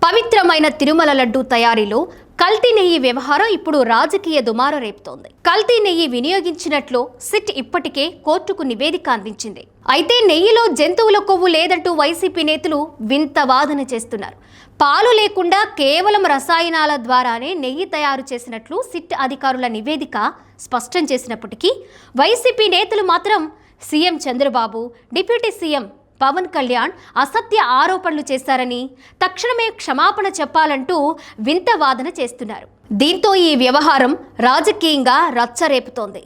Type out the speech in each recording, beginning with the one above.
పవిత్రమైన తిరుమల లడ్డు తయారీలో కల్తీ నెయ్యి వ్యవహారం ఇప్పుడు రాజకీయ దుమారం రేపుతోంది. కల్తీ నెయ్యి వినియోగించినట్లు సిట్ ఇప్పటికే కోర్టుకు నివేదిక అందించింది. అయితే నెయ్యిలో జంతువుల కొవ్వు లేదంటూ వైసీపీ నేతలు వింత వాదన చేస్తున్నారు. పాలు లేకుండా కేవలం రసాయనాల ద్వారానే నెయ్యి తయారు చేసినట్లు సిట్ అధికారుల నివేదిక స్పష్టం చేసినప్పటికీ వైసీపీ నేతలు మాత్రం CM Chandrababu, deputy CM Pawan Kalyan అసత్య ఆరోపణలు చేశారని, తక్షణమే క్షమాపణ చెప్పాలంటూ వింత వాదన చేస్తున్నారు. దీంతో ఈ వ్యవహారం రాజకీయంగా రచ్చరేపుతోంది.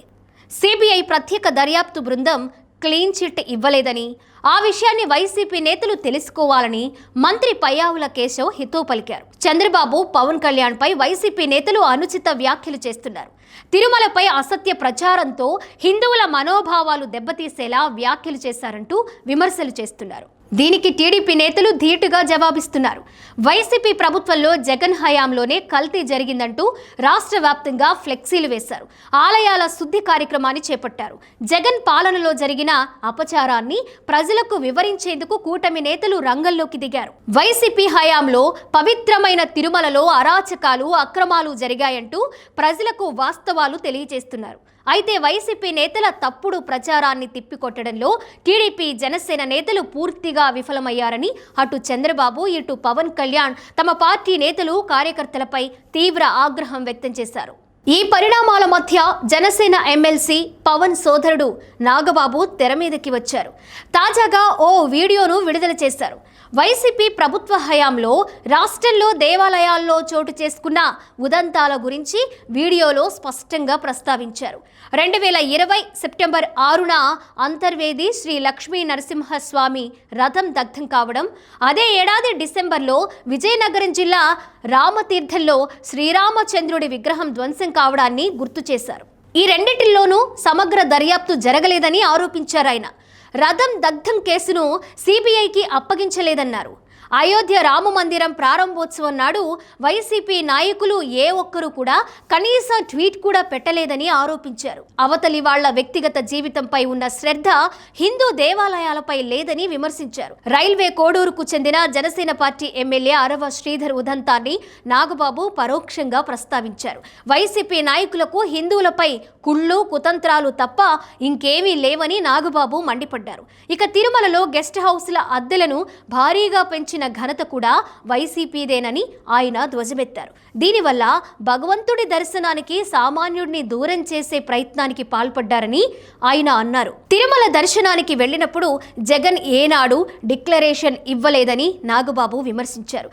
సిబిఐ ప్రత్యేక దర్యాప్తు బృందం క్లీన్ చిట్ ఇవ్వలేదని, ఆ విషయాన్ని వైసీపీ నేతలు తెలుసుకోవాలని మంత్రి పయ్యావుల కేశవ్ హితవు పలికారు. చంద్రబాబు, పవన్ కళ్యాణ్ పై వైసీపీ నేతలు అనుచిత వ్యాఖ్యలు చేస్తున్నారు. తిరుమలపై అసత్య ప్రచారంతో హిందువుల మనోభావాలు దెబ్బతీసేలా వ్యాఖ్యలు చేశారంటూ విమర్శలు చేస్తున్నారు. దీనికి టీడీపీ నేతలు ధీటుగా జవాబిస్తున్నారు. వైసీపీ ప్రభుత్వంలో జగన్ హయాంలోనే కల్తీ జరిగిందంటూ రాష్ట్ర వ్యాప్తంగా ఫ్లెక్సీలు వేశారు. ఆలయాల శుద్ధి కార్యక్రమాన్ని చేపట్టారు. జగన్ పాలనలో జరిగిన అపచారాన్ని ప్రజలకు వివరించేందుకు కూటమి నేతలు రంగంలోకి దిగారు. వైసీపీ హయాంలో పవిత్రమైన తిరుమలలో అరాచకాలు, అక్రమాలు జరిగాయంటూ ప్రజలకు వాస్తవాలు తెలియజేస్తున్నారు. అయితే వైసీపీ నేతల తప్పుడు ప్రచారాన్ని తిప్పికొట్టడంలో టీడీపీ, జనసేన నేతలు పూర్తిగా విఫలమయ్యారని అటు చంద్రబాబు, ఇటు పవన్ కళ్యాణ్ తమ పార్టీ నేతలు, కార్యకర్తలపై తీవ్ర ఆగ్రహం వ్యక్తం చేశారు. ఈ పరిణామాల మధ్య జనసేన ఎమ్మెల్సీ పవన్ సోదరుడు నాగబాబు తెర మీదకి వచ్చారు. తాజాగా ఓ వీడియోను విడుదల చేశారు. వైసీపీ ప్రభుత్వ హయాంలో రాష్ట్రంలో దేవాలయాల్లో చోటు చేసుకున్న ఉదంతాల గురించి వీడియోలో స్పష్టంగా ప్రస్తావించారు. 2020 సెప్టెంబర్ 6న అంతర్వేది శ్రీ లక్ష్మీ నరసింహస్వామి రథం దగ్ధం కావడం, అదే ఏడాది డిసెంబర్లో విజయనగరం జిల్లా రామతీర్థంలో శ్రీరామచంద్రుడి విగ్రహం ధ్వంసం కావడాన్ని గుర్తు చేశారు. ఈ రెండింటిల్లోనూ సమగ్ర దర్యాప్తు జరగలేదని ఆరోపించారు ఆయన. రథం దగ్ధం కేసును సిబిఐకి అప్పగించలేదన్నారు. అయోధ్య రామ మందిరం ప్రారంభోత్సవం నాడు వైసీపీ నాయకులు ఏ ఒక్కరూ కూడా కనీసం ట్వీట్ కూడా పెట్టలేదని ఆరోపించారు. అవతలి వాళ్ల వ్యక్తిగత జీవితంపై ఉన్న శ్రద్ధ హిందూ దేవాలయాలపై లేదని విమర్శించారు. రైల్వే కోడూరుకు చెందిన జనసేన పార్టీ ఎమ్మెల్యే అరవ శ్రీధర్ ఉదంతాన్ని నాగబాబు పరోక్షంగా ప్రస్తావించారు. వైసీపీ నాయకులకు హిందువులపై కుళ్ళు, కుతంత్రాలు తప్ప ఇంకేమీ లేవని నాగబాబు మండిపడ్డారు. ఇక తిరుమలలో గెస్ట్ హౌస్ల అద్దెలను భారీగా పెంచిన ఘనత కూడా వైసీపీదేనని ఆయన ధ్వజమెత్తారు. దీనివల్ల భగవంతుడి దర్శనానికి సామాన్యుడిని దూరం చేసే ప్రయత్నానికి పాల్పడ్డారని ఆయన అన్నారు. తిరుమల దర్శనానికి వెళ్లినప్పుడు జగన్ ఏనాడు డిక్లరేషన్ ఇవ్వలేదని నాగబాబు విమర్శించారు.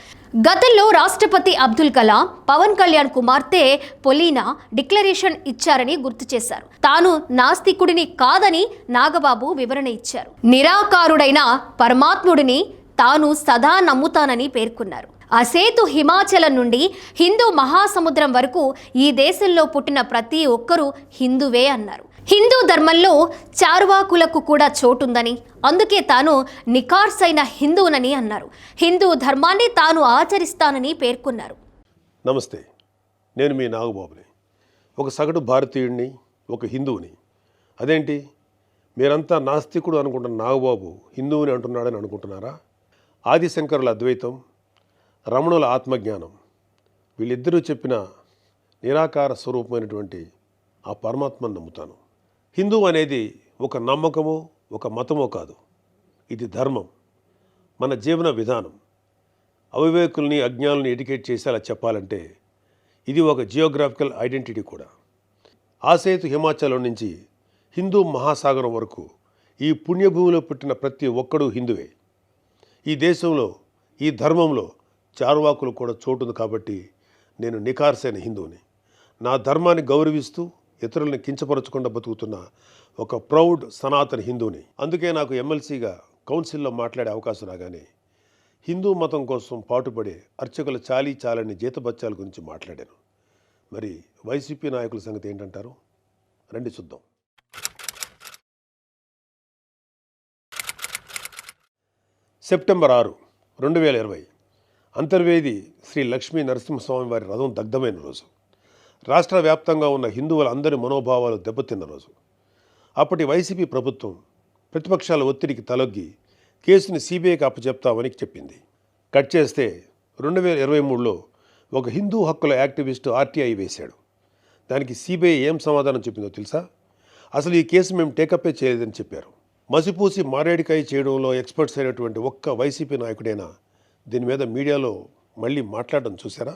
గతంలో రాష్ట్రపతి అబ్దుల్ కలాం, పవన్ కళ్యాణ్ కుమార్తె పొలీనా డిక్లరేషన్ ఇచ్చారని గుర్తు చేశారు. తాను నాస్తికుడిని కాదని నాగబాబు వివరణ ఇచ్చారు. నిరాకారుడైన పరమాత్ముడిని తాను సదా నమ్ముతానని పేర్కొన్నారు. అసేతు హిమాచలం నుండి హిందూ మహాసముద్రం వరకు ఈ దేశంలో పుట్టిన ప్రతి ఒక్కరూ హిందువే అన్నారు. హిందూ ధర్మంలో చార్వాకులకు కూడా చోటుందని, అందుకే తాను నికార్సైన హిందువునని అన్నారు. హిందూ ధర్మాన్ని తాను ఆచరిస్తానని పేర్కొన్నారు. నమస్తే, నేను మీ నాగబాబుని. ఒక సగటు భారతీయుడిని, ఒక హిందువుని. అదేంటి మీరంతా నాస్తికుడు అనుకుంటున్న నాగబాబు హిందువుని అంటున్నాడని అనుకుంటున్నారా? ఆదిశంకరుల అద్వైతం, రమణుల ఆత్మజ్ఞానం, వీళ్ళిద్దరూ చెప్పిన నిరాకార స్వరూపమైనటువంటి ఆ పరమాత్మను నమ్ముతాను. హిందూ అనేది ఒక నమ్మకమో ఒక మతమో కాదు, ఇది ధర్మం, మన జీవన విధానం. అవివేకుల్ని, అజ్ఞానుల్ని ఎడ్యుకేట్ చేసేలా చెప్పాలంటే ఇది ఒక జియోగ్రాఫికల్ ఐడెంటిటీ కూడా. ఆసేతు హిమాచలం నుంచి హిందూ మహాసాగరం వరకు ఈ పుణ్యభూమిలో పుట్టిన ప్రతి ఒక్కడూ హిందువే. ఈ దేశంలో, ఈ ధర్మంలో చార్వాకులు కూడా చోటుంది కాబట్టి నేను నికార్సైన హిందువుని. నా ధర్మాన్ని గౌరవిస్తూ ఇతరులను కించపరచకుండా బతుకుతున్న ఒక ప్రౌడ్ సనాతన హిందువుని. అందుకే నాకు ఎమ్మెల్సీగా కౌన్సిల్లో మాట్లాడే అవకాశం రాగానే హిందూ మతం కోసం పాటుపడే అర్చకుల చాలని జీతబత్యాల గురించి మాట్లాడాను. మరి వైసీపీ నాయకుల సంగతి ఏంటంటారు? రండి చూద్దాం. సెప్టెంబర్ 6, 2020 అంతర్వేది శ్రీ లక్ష్మీ నరసింహస్వామి వారి రథం దగ్ధమైన రోజు. రాష్ట్ర వ్యాప్తంగా ఉన్న హిందువులందరి మనోభావాలు దెబ్బతిన్న రోజు. అప్పటి వైసీపీ ప్రభుత్వం ప్రతిపక్షాల ఒత్తిడికి తలొగ్గి కేసుని సిబిఐకి అప్పచెప్తామని చెప్పింది. కట్ చేస్తే 2023లో ఒక హిందూ హక్కుల యాక్టివిస్టు ఆర్టీఐ వేశాడు. దానికి సిబిఐ ఏం సమాధానం చెప్పిందో తెలుసా? అసలు ఈ కేసు మేము టేకప్పే చేయలేదని చెప్పారు. మసిపూసి మారేడికాయ చేయడంలో ఎక్స్పర్ట్స్ అయినటువంటి ఒక్క వైసీపీ నాయకుడైనా దీని మీద మీడియాలో మళ్ళీ మాట్లాడడం చూసారా?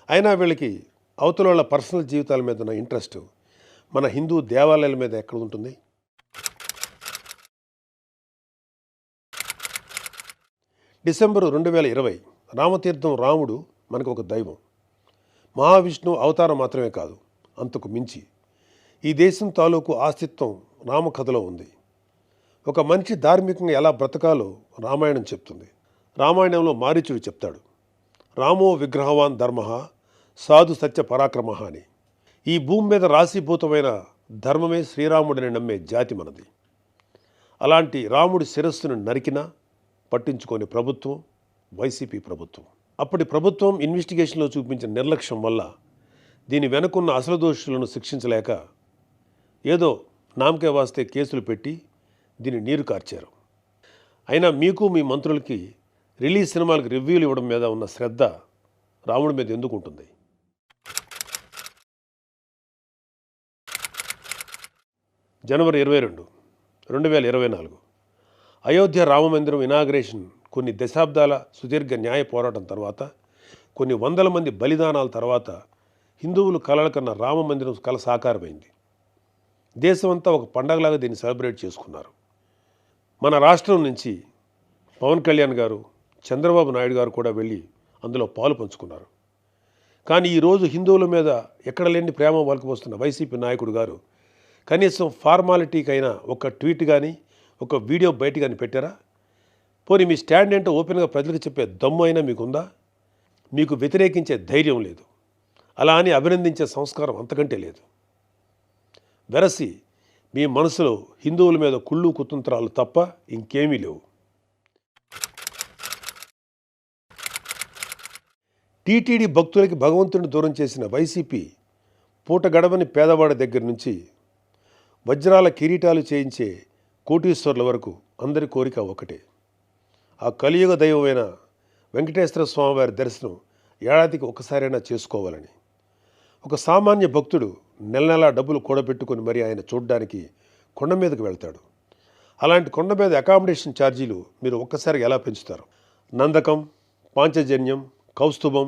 అయినా వీళ్ళకి అవతల వాళ్ళ పర్సనల్ జీవితాల మీద ఉన్న ఇంట్రెస్ట్ మన హిందూ దేవాలయాల మీద ఎక్కడ ఉంటుంది? డిసెంబరు 2020 రామతీర్థం రాముడు మనకు ఒక దైవం. మహావిష్ణువు అవతారం మాత్రమే కాదు, అంతకు మించి ఈ దేశం తాలూకు ఆస్తిత్వం రామకథలో ఉంది. ఒక మనిషి ధార్మికంగా ఎలా బ్రతకాలో రామాయణం చెప్తుంది. రామాయణంలో మారీచుడు చెప్తాడు, రామో విగ్రహవాన్ ధర్మ సాధు సత్య పరాక్రమ అని. ఈ భూమి మీద రాశీభూతమైన ధర్మమే శ్రీరాముడిని నమ్మే జాతి మనది. అలాంటి రాముడి శిరస్సును నరికినా పట్టించుకోని ప్రభుత్వం వైసీపీ ప్రభుత్వం. అప్పటి ప్రభుత్వం ఇన్వెస్టిగేషన్లో చూపించిన నిర్లక్ష్యం వల్ల దీని వెనుకున్న అసలు దోషులను శిక్షించలేక ఏదో నామకే వాస్తే కేసులు పెట్టి దీన్ని నీరు కార్చారు. అయినా మీకు మీ మంత్రులకి రిలీజ్ సినిమాలకు రివ్యూలు ఇవ్వడం మీద ఉన్న శ్రద్ధ రాముడి మీద ఎందుకు ఉంటుంది? జనవరి 22, 2024 అయోధ్య రామమందిరం ఇనాగ్రేషన్ కొన్ని దశాబ్దాల సుదీర్ఘ న్యాయ పోరాటం తర్వాత, కొన్ని వందల మంది బలిదానాల తర్వాత హిందువులు కలల కన్నా రామమందిరం కల సాకారమైంది. దేశమంతా ఒక పండగలాగా దీన్ని సెలబ్రేట్ చేసుకున్నారు. మన రాష్ట్రం నుంచి పవన్ కళ్యాణ్ గారు, చంద్రబాబు నాయుడు గారు కూడా వెళ్ళి అందులో పాలు పంచుకున్నారు. కానీ ఈరోజు హిందువుల మీద ఎక్కడ లేని ప్రేమ వలకపోస్తున్న వైసీపీ నాయకుడు గారు కనీసం ఫార్మాలిటీకైనా ఒక ట్వీట్ కానీ ఒక వీడియో బయట కానీ పెట్టారా? పోనీ మీ స్టాండ్ ఏంటో ఓపెన్గా ప్రజలకు చెప్పే దమ్ము అయినా మీకుందా? మీకు వ్యతిరేకించే ధైర్యం లేదు, అలా అని అభినందించే సంస్కారం అంతకంటే లేదు. వెరసి మీ మనసులో హిందువుల మీద కుళ్ళు కుతంత్రాలు తప్ప ఇంకేమీ లేవు. టీటీడీ భక్తులకి భగవంతుడిని దూరం చేసిన వైసీపీ పూట గడవని పేదవాడి దగ్గర నుంచి వజ్రాల కిరీటాలు చేయించే కోటీశ్వర్ల వరకు అందరి కోరిక ఒకటే, ఆ కలియుగ దైవమైన వెంకటేశ్వర స్వామివారి దర్శనం ఏడాదికి ఒకసారైనా చేసుకోవాలని. ఒక సామాన్య భక్తుడు నెల నెలా డబ్బులు కూడబెట్టుకొని మరి ఆయన చూడడానికి కొండ మీదకి వెళ్తాడు. అలాంటి కొండ మీద అకామిడేషన్ ఛార్జీలు మీరు ఒక్కసారిగా ఎలా పెంచుతారు? నందకం, పాంచజన్యం, కౌస్తుభం,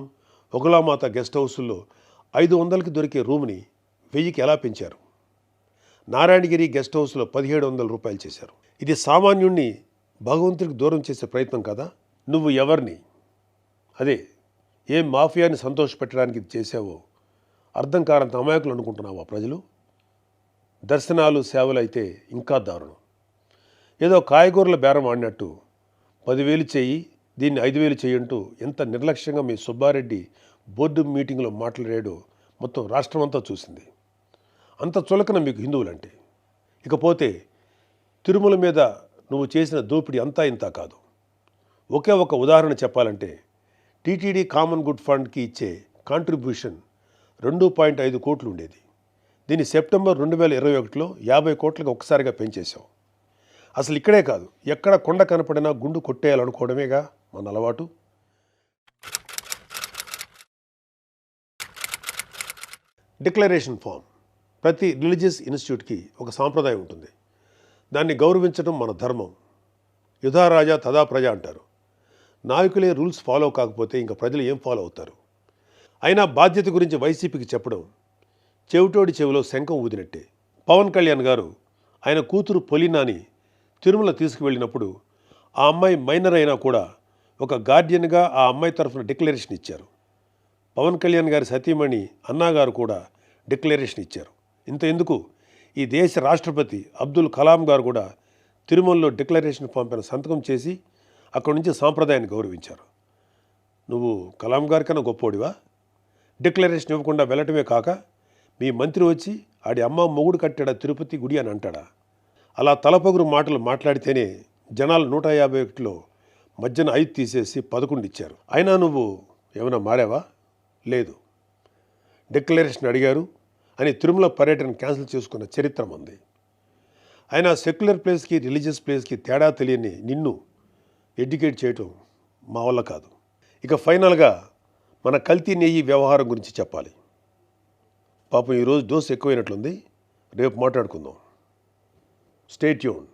ఒకలామాత గెస్ట్ హౌసుల్లో 500కి దొరికే రూమ్ని 1000కి ఎలా పెంచారు? నారాయణగిరి గెస్ట్ హౌస్లో 1700 రూపాయలు చేశారు. ఇది సామాన్యుణ్ణి భగవంతుడికి దూరం చేసే ప్రయత్నం కదా? నువ్వు ఎవరిని, అదే ఏ మాఫియాని సంతోషపెట్టడానికి ఇది చేసావో అర్థం కారంత అమాయకులు అనుకుంటున్నావా ప్రజలు? దర్శనాలు సేవలు అయితే ఇంకా దారుణం. ఏదో కాయగూరల బేరం ఆడినట్టు 10,000 చెయ్యి, దీన్ని 5,000 చెయ్యంటూ ఎంత నిర్లక్ష్యంగా మీ సుబ్బారెడ్డి బోర్డు మీటింగ్లో మాట్లాడాడో మొత్తం రాష్ట్రమంతా చూసింది. అంత చులకన మీకు హిందువులంటే. ఇకపోతే తిరుమల మీద నువ్వు చేసిన దోపిడీ అంతా ఇంతా కాదు. ఒకే ఒక ఉదాహరణ చెప్పాలంటే టీటీడీ కామన్ గుడ్ ఫండ్కి ఇచ్చే కాంట్రిబ్యూషన్ 2.5 కోట్లు ఉండేది. దీన్ని సెప్టెంబర్ 2021లో 50 కోట్లకు ఒకసారిగా పెంచేశావు. అసలు ఇక్కడే కాదు, ఎక్కడ కొండ కనపడినా గుండు కొట్టేయాలనుకోవడమేగా మన అలవాటు. Declaration form. ప్రతి రిలీజియస్ ఇన్స్టిట్యూట్కి ఒక సాంప్రదాయం ఉంటుంది. దాన్ని గౌరవించడం మన ధర్మం. యుధా రాజా తదా ప్రజ అంటారు. నాయకులే రూల్స్ ఫాలో కాకపోతే ఇంకా ప్రజలు ఏం ఫాలో అవుతారు? అయినా బాధ్యత గురించి వైసీపీకి చెప్పడం చెవిటోడి చెవిలో శంఖం ఊదినట్టే. పవన్ కళ్యాణ్ గారు ఆయన కూతురు పొలినాని తిరుమల తీసుకువెళ్ళినప్పుడు ఆ అమ్మాయి మైనర్ అయినా కూడా ఒక గార్డియన్గా ఆ అమ్మాయి తరఫున డిక్లరేషన్ ఇచ్చారు. పవన్ కళ్యాణ్ గారి సతీమణి అన్నాగారు కూడా డిక్లరేషన్ ఇచ్చారు. ఇంత ఎందుకు, ఈ దేశ రాష్ట్రపతి అబ్దుల్ కలాం గారు కూడా తిరుమలలో డిక్లరేషన్ ఫామ్ పైన సంతకం చేసి అక్కడి నుంచి సాంప్రదాయాన్ని గౌరవించారు. నువ్వు కలాం గారి కన్నా గొప్పోడివా? డిక్లరేషన్ ఇవ్వకుండా వెళ్ళటమే కాక మీ మంత్రి వచ్చి ఆడి అమ్మ మొగుడు కట్టాడా తిరుపతి గుడి అని అంటాడా? అలా తలపొగురు మాటలు మాట్లాడితేనే జనాలు 151లో మధ్యన 5 తీసేసి 11 ఇచ్చారు. అయినా నువ్వు ఏమైనా మారావా? లేదు. డిక్లరేషన్ అడిగారు అని తిరుమల పర్యటన క్యాన్సిల్ చేసుకున్న చరిత్ర ఉంది. అయినా సెక్యులర్ ప్లేస్కి రిలీజియస్ ప్లేస్కి తేడా తెలియని నిన్ను ఎడ్యుకేట్ చేయటం మా వల్ల కాదు. ఇక ఫైనల్గా మన కల్తీ నెయ్యి వ్యవహారం గురించి చెప్పాలి. పాపం ఈరోజు డోస్ ఎక్కువైనట్లుంది, రేపు మాట్లాడుకుందాం. Stay tune.